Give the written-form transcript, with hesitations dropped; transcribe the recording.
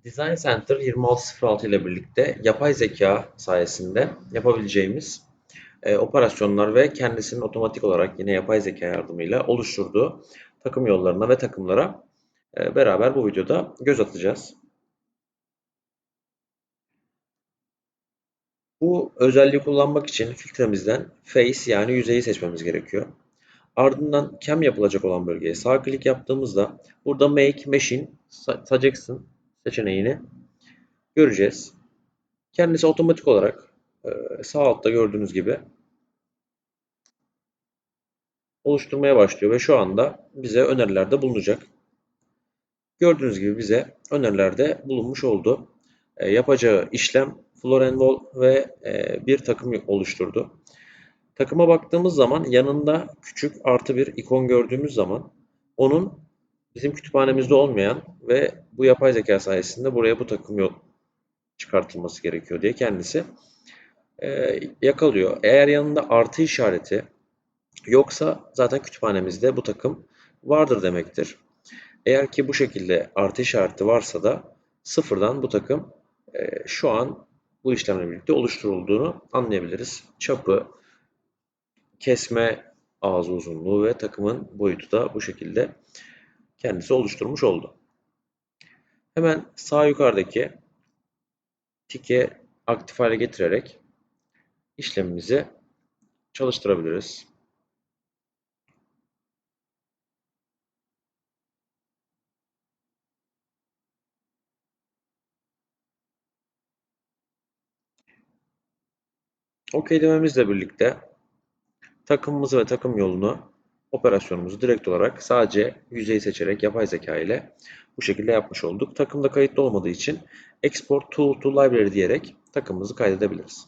Design Center 2606 ile birlikte yapay zeka sayesinde yapabileceğimiz operasyonlar ve kendisinin otomatik olarak yine yapay zeka yardımıyla oluşturduğu takım yollarına ve takımlara beraber bu videoda göz atacağız. Bu özelliği kullanmak için filtremizden Face yani yüzeyi seçmemiz gerekiyor. Ardından cam yapılacak olan bölgeye sağ klik yaptığımızda burada Make Machine Suggestion seçeneğini göreceğiz. Kendisi otomatik olarak sağ altta gördüğünüz gibi oluşturmaya başlıyor ve şu anda bize önerilerde bulunacak. Gördüğünüz gibi bize önerilerde bulunmuş oldu. Yapacağı işlem Florenwall ve bir takım oluşturdu. Takıma baktığımız zaman yanında küçük artı bir ikon gördüğümüz zaman onun bizim kütüphanemizde olmayan ve bu yapay zeka sayesinde buraya bu takım yol çıkartılması gerekiyor diye kendisi yakalıyor. Eğer yanında artı işareti yoksa zaten kütüphanemizde bu takım vardır demektir. Eğer ki bu şekilde artı işareti varsa da sıfırdan bu takım şu an bu işlemle birlikte oluşturulduğunu anlayabiliriz. Çapı, kesme ağzı uzunluğu ve takımın boyutu da bu şekilde kendisi oluşturmuş oldu. Hemen sağ yukarıdaki tike aktif hale getirerek işlemimizi çalıştırabiliriz. OK dememizle birlikte takımımızı ve takım yolunu operasyonumuzu direkt olarak sadece yüzeyi seçerek yapay zeka ile bu şekilde yapmış olduk. Takımda kayıtlı olmadığı için Export Tool to Library diyerek takımımızı kaydedebiliriz.